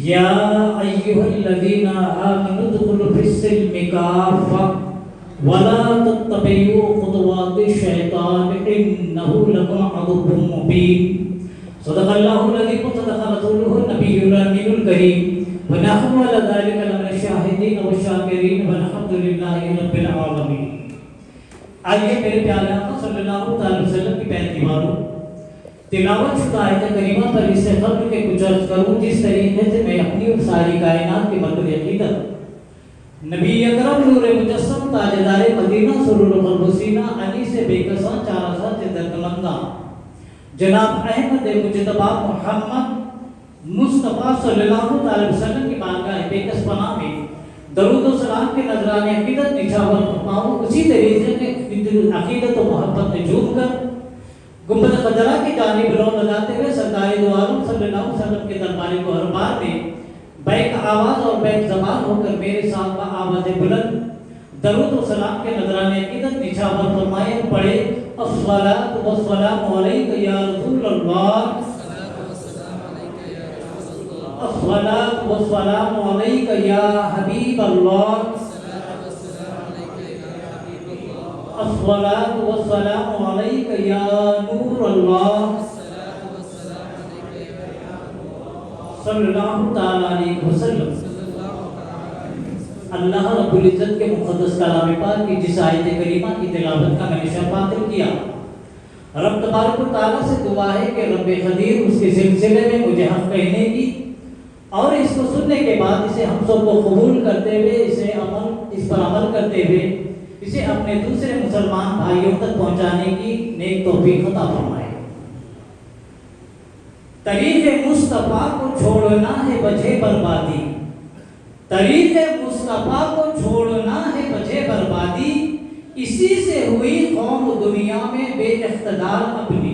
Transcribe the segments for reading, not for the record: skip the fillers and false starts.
یا ایھا الذین آمنوا ادخلوا فی السلم کافۃ ولا تتبعوا خطوات الشیطان انہ لکم عدو مبین۔ صدق اللہ العظیم وصدق رسولہ النبی الامین الکریم ونحن علی ذلک لمن الشاہدین والشاکرین والحمد للہ رب العالمین۔ آئیے میرے پیارے آقا صلی اللہ علیہ وسلم کی پہلی دیواروں تلاوت شدہ آیت کریمہ پر اس سے قبل کے کچھ عرض کروں جس طریقے سے میں اپنی اور ساری کائنات کی مرکز عقیدت نبی اکرم نور مجسم تاجدار مدینہ سرور قلب و سینہ علی سے بے کساں چارہ سے دردمندہ جناب احمد مجتبی محمد مصطفیٰ صلی اللہ علیہ وسلم کی بارگاہ بے کس پناہ میں درود و سلام کے نذرانے عقیدت نچھاور فرماؤں۔ اسی طریقے سے عقیدت و محبت میں جھوم کر گنبد خضرا کی جانب رو لگاتے ہوئے سرکار دو عالم صلی اللہ علیہ وسلم کے دربار گوہربار میں بیک آواز اور بیک زبان ہو کر میرے ساتھ آواز بلند درود و سلام کے نذرانے عقیدت نچھاور فرمائے پڑھے الصلاۃ والسلام علیک یا رسول اللہ، الصلاۃ والسلام علیک یا حبیب اللہ، الصلاۃ والسلام علیک یا نور اللہ صلی اللہ تعالی علیہ وسلم۔ اللہ رب العزت کے مقدس کلام پاک کی جس آیت کریمہ کی تلاوت کا میں نے شرف حاصل کیا، رب تبارک و تعالیٰ سے دعا ہے کہ رب قدیر اس کے سلسلے میں مجھے حق کہنے کی اور اس کو سننے کے بعد اسے ہم سب کو قبول کرتے ہوئے اس پر عمل کرتے ہوئے اسے اپنے دوسرے مسلمان بھائیوں تک پہنچانے کی نیک توفیق عطا فرمائے۔ طریق مصطفیٰ کو چھوڑنا ہے وجہ بربادی، طریق مصطفیٰ کو چھوڑنا ہے وجہ بربادی، اسی سے ہوئی قوم دنیا میں بے اقتدار اپنی،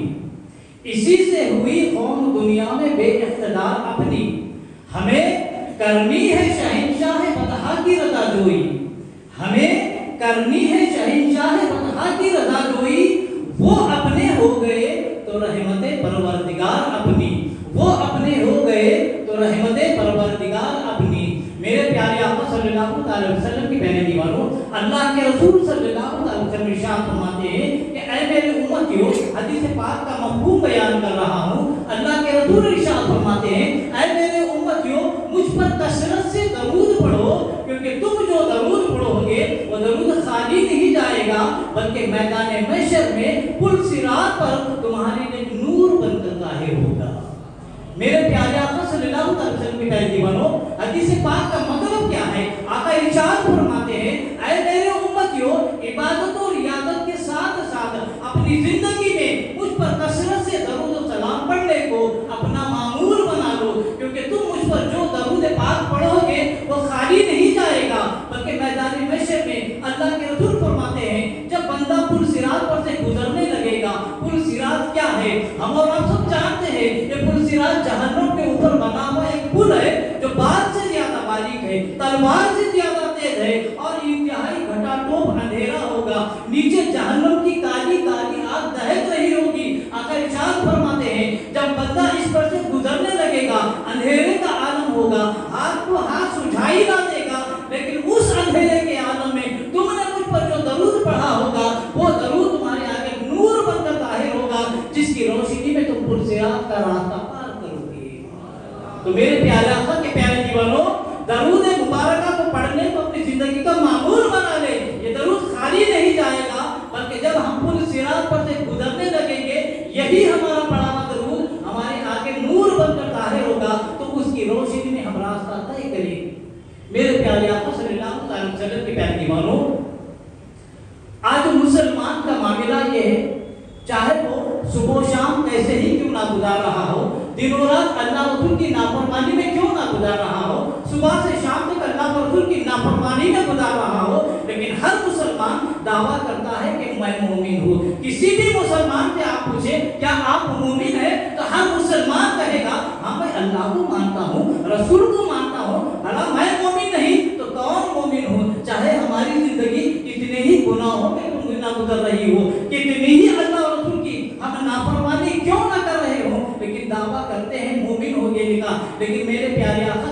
اسی سے ہوئی قوم دنیا میں بے اقتدار اپنی۔ ہمیں کرنی ہے شہنشاہ بطحا کی رضا جوئی، ہمیں کرنی ہے شہنشاہ بطحا کی رضا جوئی، وہ اپنے ہو گئے تو رحمت پروردگار اپنی، وہ اپنے ہو گئے تو رحمت پروردگار اپنی۔ میرے پیارے آقا صلی اللہ علیہ وسلم کی پہلے دیواروں اللہ کے رسول صلی اللہ علیہ وسلم ارشاد فرماتے ہیں کہ اے میرے امتیوں، حدیث پاک کا مفہوم بیان کر رہا ہوں۔ اللہ کے رسول ارشاد فرماتے ہیں اے میرے امتیوں، مجھ پر کثرت سے درود پڑھو، کیونکہ تم جو درود پڑھو گے وہ درود خالی نہیں جائے گا بلکہ میدان محشر میں پل صراط پر تمہارے لیے نور بن کر ظاہر ہوگا۔ میرے پیارے آقا صلی اللہ علیہ وسلم کی پہلی دیوانوں حدیث پاک کا مطلب کیا ہے؟ آقا ارشاد فرماتے ہیں اے میرے امتیوں، عبادت و ریاضت کے ساتھ ساتھ اپنی زندگی میں مجھ پر کثرت سے درود و سلام پڑھنے کو اپنا معمول بنا لو، کیونکہ تم مجھ پر جو درود پاک پڑھو گے وہ خالی نہیں جائے گا بلکہ میدان محشر میں اللہ کے رسول فرماتے ہیں جب بندہ پل صراط پر سے گزرنے لگے گا۔ پل صراط کیا ہے؟ ہم اور آپ سب جانتے ہیں یہ پل صراط جہنم کے اوپر بنا ہوا ایک پل ہے جو بات سے زیادہ باریک ہے، تلوار سے زیادہ تیز ہے اور انتہائی گھٹا ٹوپ اندھیرا ہوگا، نیچے جہنم کی کالی کالی آگ دہک رہی ہوگی۔ آقا ارشاد فرماتے ہیں جب بندہ اس پر سے گزرنے لگے گا اندھیرے کا عالم ہوگا، ہاتھ کو ہاتھ سجھائی نہ دے گا، لیکن اس اندھیرے کے عالم میں تم نے مجھ پر جو درود پڑھا ہوگا وہ درود تمہارے آگے نور بن کر ظاہر ہوگا، جس کی روشنی میں تم پل صراط کا راستہ پار کرو گے۔ تو میرے پیارے آقا کے پیارے دیوانوں، درود مبارکہ کو پڑھنے کو اپنی زندگی کا معمول بنا لے۔ یہ درود خالی نہیں جائے گا بلکہ جب ہم پل صراط پر سے گزرنے لگیں گے یہی ہمارا پڑھا ہوا درود ہمارے آگے نور بن کر ظاہر ہوگا، تو اس کی روشنی میں ہم راستہ طے کریں گے۔ میرے پیارے آقا صلی اللہ علیہ وسلم کے پیارے دیوانوں، آج مسلمان کا معاملہ یہ ہے چاہے وہ صبح و شام کیسے ہی کیوں نہ گزار رہا ہو، دن و رات اللہ رسول کی نافرمانی میں کیوں نہ گزار رہا ہو، صبح سے شام تک اللہ رسول کی نافرمانی میں گزار رہا ہو، لیکن ہر مسلمان دعویٰ کرتا ہے کہ میں مومن ہوں۔ کسی بھی مسلمان سے آپ پوچھیں کیا آپ مومن ہیں تو ہر مسلمان کہے گا ہاں میں اللہ کو مانتا ہوں، رسول کو مانتا ہوں، اللہ میں مومن نہیں تو کون مومن ہوں؟ چاہے ہماری زندگی کتنے ہی گناہوں میں گزر رہی ہو، کتنی ہی اللہ اور رسول کی ہم نافرمانی کیوں نہ کر رہے ہو، لیکن دعویٰ کرتے ہیں مومن ہو گئے لکھا۔ لیکن میرے پیارے آقا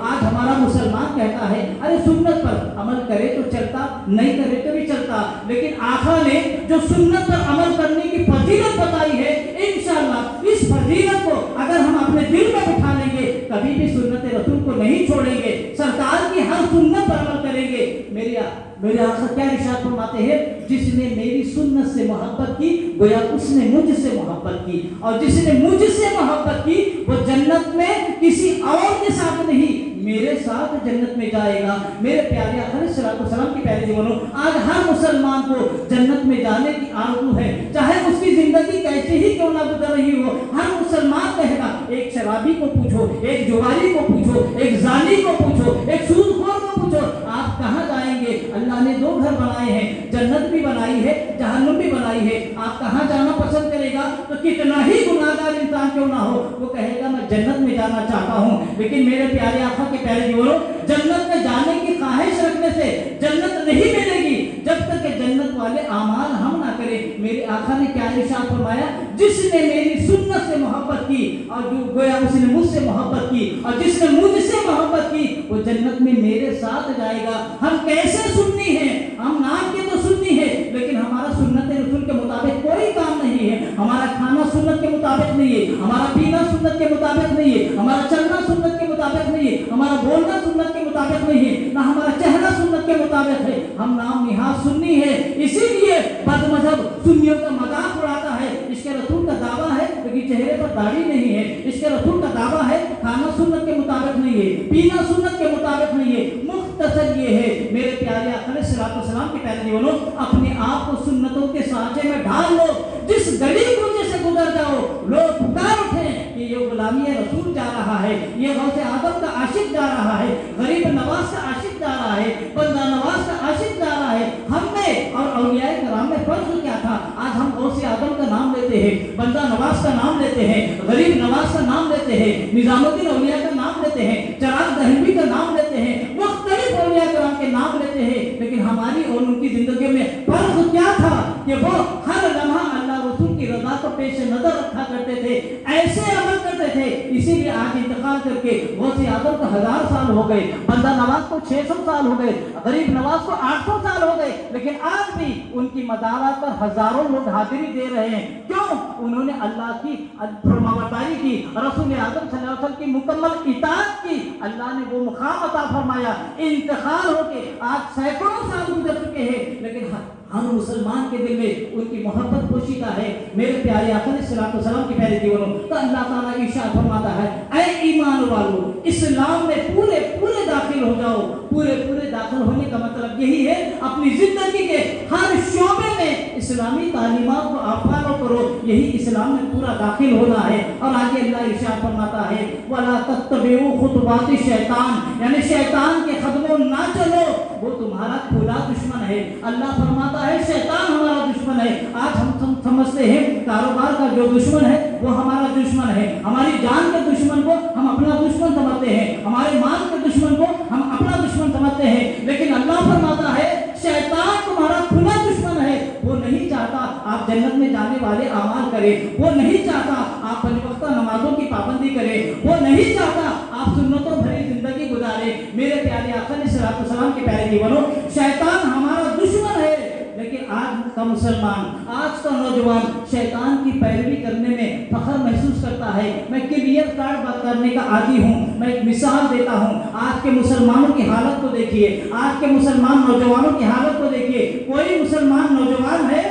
آج ہمارا مسلمان کہتا ہے ارے سنت پر عمل کرے تو چلتا, نہیں کرے تو بھی چلتا, لیکن آقا نے جو سنت پر عمل کرنے کی فضیلت بتائی ہے, انشاءاللہ اس فضیلت کو اگر ہم اپنے دل میں بٹھا لیں گے کبھی بھی سنت رسول کو نہیں چھوڑیں گے, سرکار کی ہر سنت پر عمل کریں گے. میرے آقا کیا ارشاد فرماتے ہیں, جس نے میری سنت سے محبت کی گویا اس نے مجھ سے محبت کی, اور جس نے مجھ سے محبت کی وہ جنت میں کسی اور کے ساتھ نہیں میرے ساتھ جنت میں جائے گا. میرے پیارے آقا علیہ الصلوۃ والسلام کی پیارے دیوانوں, آج ہر مسلمان کو جنت میں جانے کی آرزو ہے, چاہے اس کی زندگی کیسے ہی کیوں نہ گزر رہی ہو. ہر مسلمان کہے گا, ایک شرابی کو پوچھو, ایک جواری کو پوچھو, ایک زانی کو پوچھو, ایک سود خور کو پوچھو, آپ کہاں جائیں گے؟ اللہ نے دو گھر بنائے ہیں, جنت بھی بنائی ہے, جہنم بھی بنائی ہے, آپ کہاں جانا پسند کرے گا؟ تو کتنا ہی گناہگار انسان کیوں نہ ہو, وہ کہے گا میں جنت میں جانا چاہتا ہوں. لیکن میرے پیارے آقا کے پیارے دیوانوں, جنت میں جانے کی خواہش رکھنے سے جنت نہیں ملے گی جب تک کہ جنت والے اعمال ہم نہ کریں. میرے آقا نے کیا ارشاد فرمایا, جس نے میری سنت سے محبت کی اور جو گویا اس نے مجھ سے محبت کی, اور جس نے مجھ سے محبت کی وہ جنت میں میرے ساتھ جائے گا. ہم کیسے سنی ہیں, ہم نام کے تو سنی ہے لیکن ہمارا سنت رسول کے مطابق کوئی کام نہیں ہے. ہمارا کھانا سنت کے مطابق نہیں ہے, ہمارا پینا سنت کے مطابق نہیں ہے, ہمارا چلنا سنت کے مطابق نہیں ہے, ہمارا بولنا سنت کے مطابق نہیں ہے, نہ ہمارا چہرہ سنت کے مطابق ہے. ہم نام نہاد سنی ہے, اسی لیے بد مذہب سنیوں کا مذاق اڑاتا ہے. عشق رسول کا دعویٰ ہے لیکن چہرے پر داڑھی نہیں ہے. عشق رسول کا دعویٰ ہے, کھانا سنت کے مطابق نہیں ہے, پینا سنت کے مطابق نہیں ہے. مختصر یہ ہے میرے پیارے آقا علیہ الصلوۃ والسلام کے پیارے دیوانوں, اپنے آپ کو سنتوں کے سانچے میں ڈال لو. جس گلی کوچے سے گزر جاؤ لوگ پکار اٹھیں کہ یہ غلامی رسول جا رہا ہے, یہ غوث آدم کا عاشق جا رہا ہے, غریب نواز کا عاشق جا رہا ہے, بندہ نواز کا عاشق جا رہا ہے. ہم نے اور اولیاء کرام میں فرق کیا تھا؟ آج ہم غوث آدم کا نام لیتے ہیں, بندہ نواز کا نام لیتے ہیں, غریب نواز کا نام لیتے ہیں, نظام الدین اولیاء کا نام لیتے ہیں, چراغ دہلوی کا نام لیتے ہیں, مختلف اولیاء کرام کے نام لیتے ہیں. لیکن ہماری اور ان کی زندگی میں فرق کیا تھا کہ وہ ہر لمحہ اللہ رسول کی رضا کو پیش نظر رکھا کرتے تھے, ایسے عمل کرتے تھے. اسی لیے آج انتقال کر کے غوث آدم کو 1000 سال ہو گئے, بندہ نواز کو 600 سال ہو گئے, غریب نواز کو 800 سال ہو گئے, لیکن آج بھی ان کی مزارات پر ہزاروں لوگ حاضری دے رہے ہیں. کیوں؟ انہوں نے اللہ کی فرمانبرداری کی, رسول اعظم صلی اللہ علیہ وسلم کی مکمل اطاعت کی, اللہ نے وہ مقام عطا فرمایا. انتقال ہو کے آج سینکڑوں سال گزر چکے ہیں, لیکن ہر مسلمان کے دل میں ان کی محبت پوشیدہ ہے. میرے پیارے آقا علیہ الصلوۃ والسلام کی پیارے دیوانوں, تو اللہ تعالیٰ ارشاد فرماتا ہے, اے ایمان والو اسلام میں پورے پورے داخل ہو جاؤ. پورے پورے داخل ہونے کا مطلب یہی ہے اپنی زندگی کے ہر شعبے میں اسلامی تعلیمات کو آپ فالو کرو, یہی اسلام میں پورا داخل ہونا ہے. اور آگے اللہ ارشاد فرماتا ہے, وَلَا تَتَّبِعُوا خُطُوَاتِ الشَّيْطَانِ, یعنی شیطان کے قدموں نہ چلو, وہ تمہارا کھلا دشمن ہے. اللہ فرماتا ہے شیطان ہمارا دشمن ہے. آج ہم سمجھتے ہیں کاروبار کا جو دشمن ہے وہ ہمارا دشمن ہے, ہماری جان کے دشمن کو ہم اپنا دشمن سمجھتے ہیں, ہمارے مال کے دشمن کو ہم اپنا دشمن سمجھتے ہیں. لیکن اللہ فرماتا ہے شیطان تمہارا کھلا دشمن ہے. وہ نہیں چاہتا آپ جنت میں جانے والے اعمال کریں, وہ نہیں چاہتا آپ 5 وقتہ نمازوں کی پابندی کریں, وہ نہیں چاہتا آپ سنتوں بھری زندگی گزارے. میرے پیارے آقا علیہ الصلوۃ والسلام کے پیارے دیوانوں, شیطان ہمارا دشمن ہے. لیکن آج کا مسلمان, آج کا نوجوان شیطان کی پیروی کرنے میں فخر محسوس کرتا ہے. میں کلیئر کارڈ بات کرنے کا عادی ہوں. میں ایک مثال دیتا ہوں, آج کے مسلمانوں کی حالت کو دیکھیے, آج کے مسلمان نوجوانوں کی حالت کو دیکھیے. کوئی مسلمان نوجوان ہے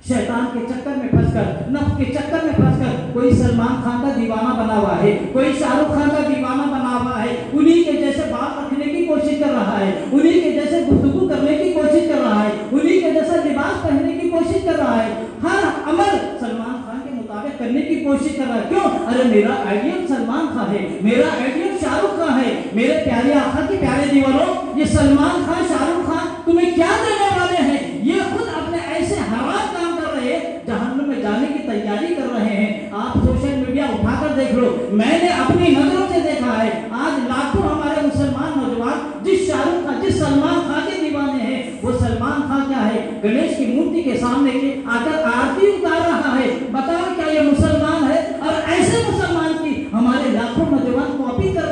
شیطان کے چکر میں پھنس کر, نفس کے چکر میں پھنس کر, کوئی سلمان خان کا دیوانہ بنا ہوا ہے, کوئی شاہ رخ خان کا دیوانہ بنا ہوا ہے, انہی کے جیسے بات رکھنے کی کوشش کر رہا ہے, انہی کے جیسے گفتگو کرنے کی کوشش کر رہا ہے, انہی کے جیسا لباس پہننے کی کوشش کر رہا ہے, ہر عمل سلمان خان کے مطابق کرنے کی کوشش کر رہا ہے. کیوں؟ ارے میرا آئیڈیل سلمان خان ہے, میرا آئیڈیل شاہ رخ خان ہے. میرے پیارے آقا کے پیارے دیوانوں, یہ سلمان خان شاہ رخ خان تمہیں کیا دینے والے ہیں؟ یہ خود اپنے ایسے حرام کام کر رہے ہیں, جہنم میں جانے کی تیاری کر رہے ہیں. آپ سوشل میڈیا اٹھا کر دیکھ لو, میں نے اپنی نظروں سے دیکھا ہے. آج لاکھوں ہمارے مسلمان نوجوان جس شاہ رخ خان, جس سلمان خان کے دیوانے ہیں, وہ سلمان خان کیا ہے, گنیش کی مورتی کے سامنے آ کر آرتی اتار رہا ہے. بتاؤ کیا یہ مسلمان ہے؟ اور ایسے مسلمان کی ہمارے لاکھوں نوجوان کاپی کر